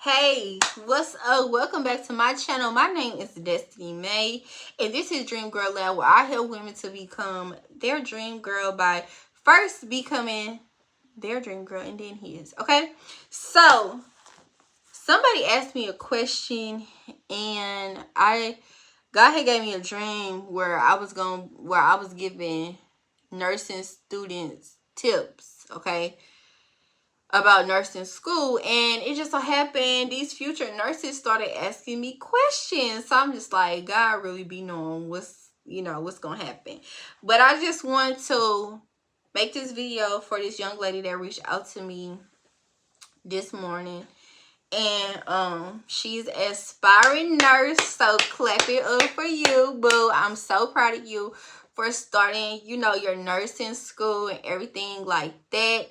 Hey, what's up? Welcome back to my channel. My name is Destiny May, and this is Dream Girl Lab, where I help women to become their dream girl by first becoming their dream girl and then his. Okay, so somebody asked me a question, and God had gave me a dream where I was giving nursing students tips. Okay, about nursing school, and it just so happened these future nurses started asking me questions. So I'm just like, God really be knowing what's gonna happen. But I just want to make this video for this young lady that reached out to me this morning, and she's an aspiring nurse, so clap it up for you, boo. I'm so proud of you for starting your nursing school and everything like that.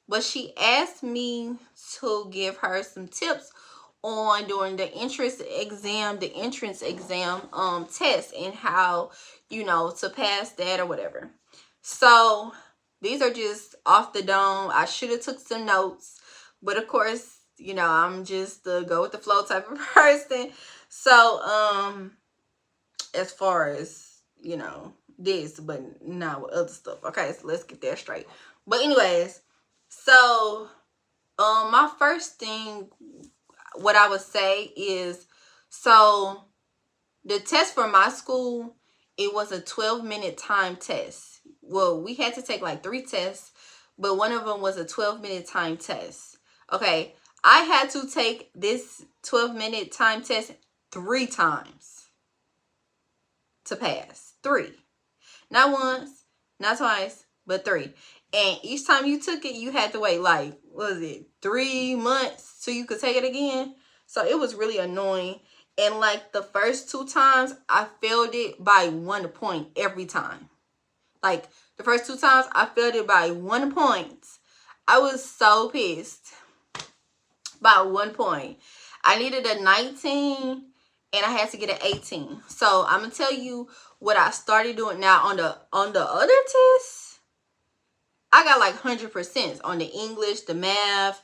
But she asked me to give her some tips on doing the entrance exam test, and how to pass that or whatever. So these are just off the dome. I should have took some notes, but of course, I'm just the go with the flow type of person. So as far as this, but not with other stuff. Okay, so let's get that straight. But anyways, so my first thing, what I would say is, so the test for my school, it was a 12-minute time test. Well, we had to take like 3 tests, but one of them was a 12-minute time test. Okay, I had to take this 12-minute time test 3 times to pass. 3. Not once, not twice, but 3. And each time you took it, you had to wait like, what was it, 3 months so you could take it again. So it was really annoying. And like the first 2 times, I failed it by 1 point every time. Like the first 2 times, I failed it by 1 point. I was so pissed. By 1 point. I needed a 19 and I had to get an 18. So I'm gonna tell you what I started doing now on the other tests. I got like 100% on the English, the math,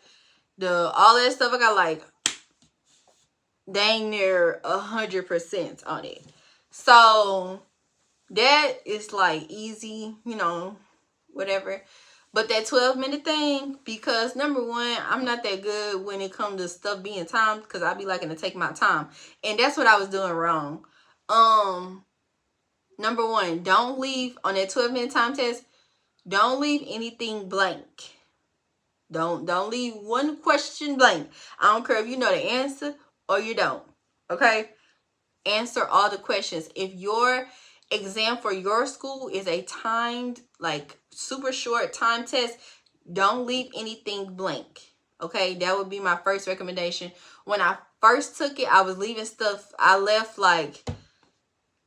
all that stuff. I got like dang near 100% on it. So that is like easy, whatever. But that 12-minute thing, because number one, I'm not that good when it comes to stuff being timed, because I be liking to take my time. And that's what I was doing wrong. Number one, don't leave on that 12-minute time test. Don't leave anything blank. Don't leave one question blank. I don't care if you know the answer or you don't. Okay? Answer all the questions. If your exam for your school is a timed, like super short time test, don't leave anything blank. Okay, that would be my first recommendation. When I first took it, I was leaving stuff. I left like,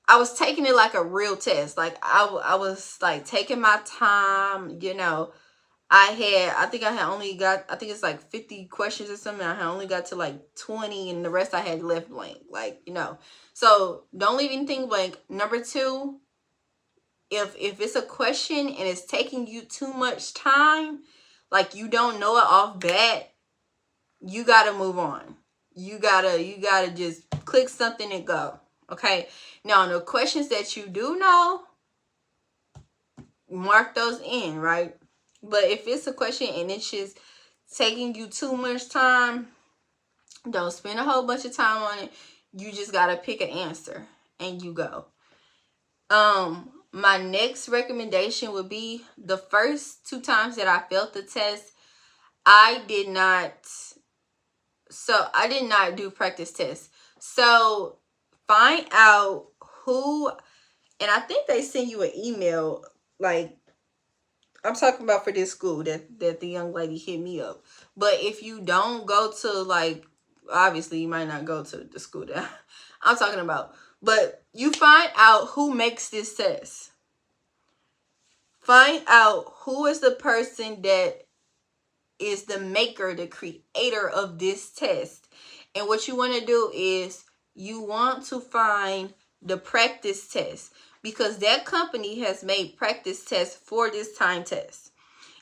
I was taking it like a real test. Like I was like taking my time, I think it's like 50 questions or something. I had only got to like 20, and the rest I had left blank. Like, so don't leave anything blank. Number 2, if it's a question and it's taking you too much time, like you don't know it off bat, you gotta move on. You gotta just click something and go. Okay. Now the questions that you do know, mark those in, right? But if it's a question and it's just taking you too much time, don't spend a whole bunch of time on it. You just gotta pick an answer and you go. My next recommendation would be, the first 2 times that I failed the test, I did not do practice tests. So find out who, and I think they send you an email, like, I'm talking about for this school that the young lady hit me up. But if you don't go to, like, obviously you might not go to the school that I'm talking about. But you find out who makes this test. Find out who is the person that is the maker, the creator of this test. And what you want to do is you want to find the practice test, because that company has made practice tests for this time test.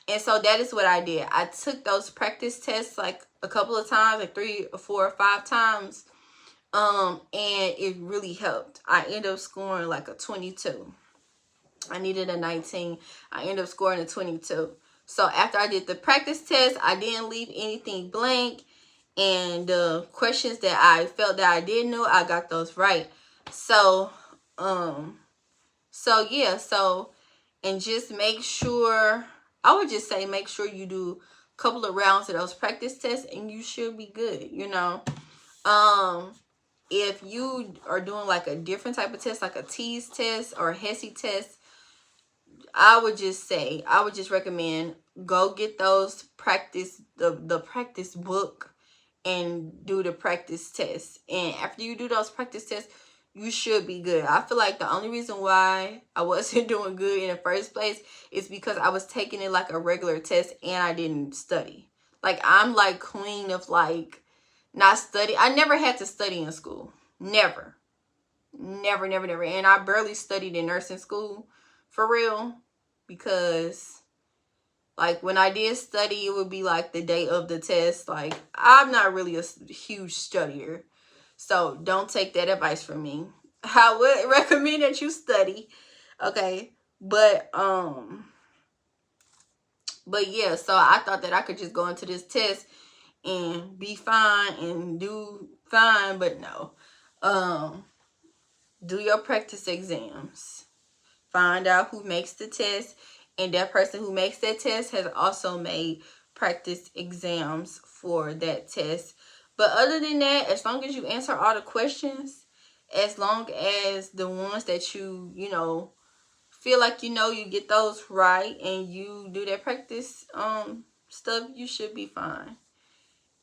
And so that is what I did. I took those practice tests like a couple of times, like 3 or 4 or 5 times. And it really helped. I ended up scoring like a 22. I needed a 19. I ended up scoring a 22. So after I did the practice test, I didn't leave anything blank. And the questions that I felt that I didn't know, I got those right. So, yeah. So, and just make sure, I would just say make sure you do a couple of rounds of those practice tests and you should be good, you know. If you are doing like a different type of test, like a TEAS test or a HESI test, I would just recommend go get those practice, the practice book, and do the practice test. And after you do those practice tests, you should be good. I feel like the only reason why I wasn't doing good in the first place is because I was taking it like a regular test and I didn't study. Like, I'm like queen of like not study. I never had to study in school. Never. Never, never, never. And I barely studied in nursing school for real, because like when I did study, it would be like the day of the test. Like, I'm not really a huge studier, so don't take that advice from me. I would recommend that you study, okay? But yeah, so I thought that I could just go into this test and be fine and do fine, but no. Do your practice exams. Find out who makes the test, and that person who makes that test has also made practice exams for that test. But other than that, as long as you answer all the questions, as long as the ones that you know, feel like you get those right, and you do that practice stuff, you should be fine.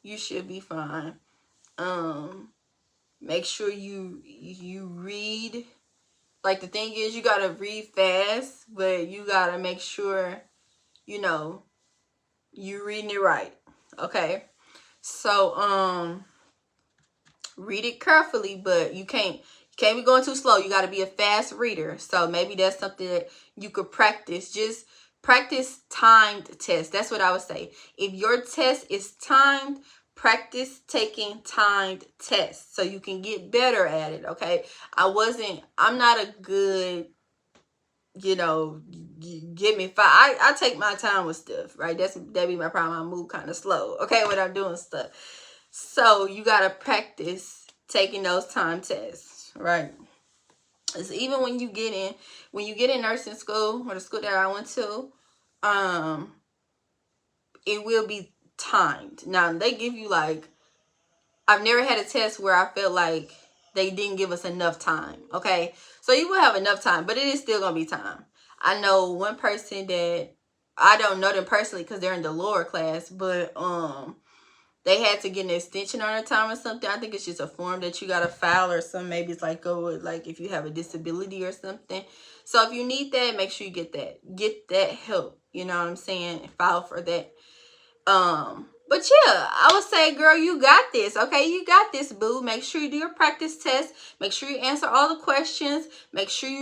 You should be fine. Make sure you read. Like, the thing is, you gotta read fast, but you gotta make sure, you reading it right. Okay? So, read it carefully, but you can't be going too slow. You gotta be a fast reader. So maybe that's something that you could practice. Just practice timed tests. That's what I would say. If your test is timed, practice taking timed tests so you can get better at it. Okay? I'm not a good, give me 5. I take my time with stuff, right? That be my problem. I move kind of slow, okay, when I'm doing stuff. So you gotta practice taking those time tests, right? It's even when you get in nursing school, or the school that I went to, it will be timed. Now they give you like, I've never had a test where I felt like they didn't give us enough time. Okay, so you will have enough time, but it is still gonna be time. I know one person that, I don't know them personally because they're in the lower class, but they had to get an extension on their time or something. I think it's just a form that you gotta file or something. Maybe it's like, like if you have a disability or something. So if you need that, make sure you get that help. You know what I'm saying? And file for that. But yeah, I would say, girl, you got this. Okay, you got this, boo. Make sure you do your practice test. Make sure you answer all the questions. Make sure you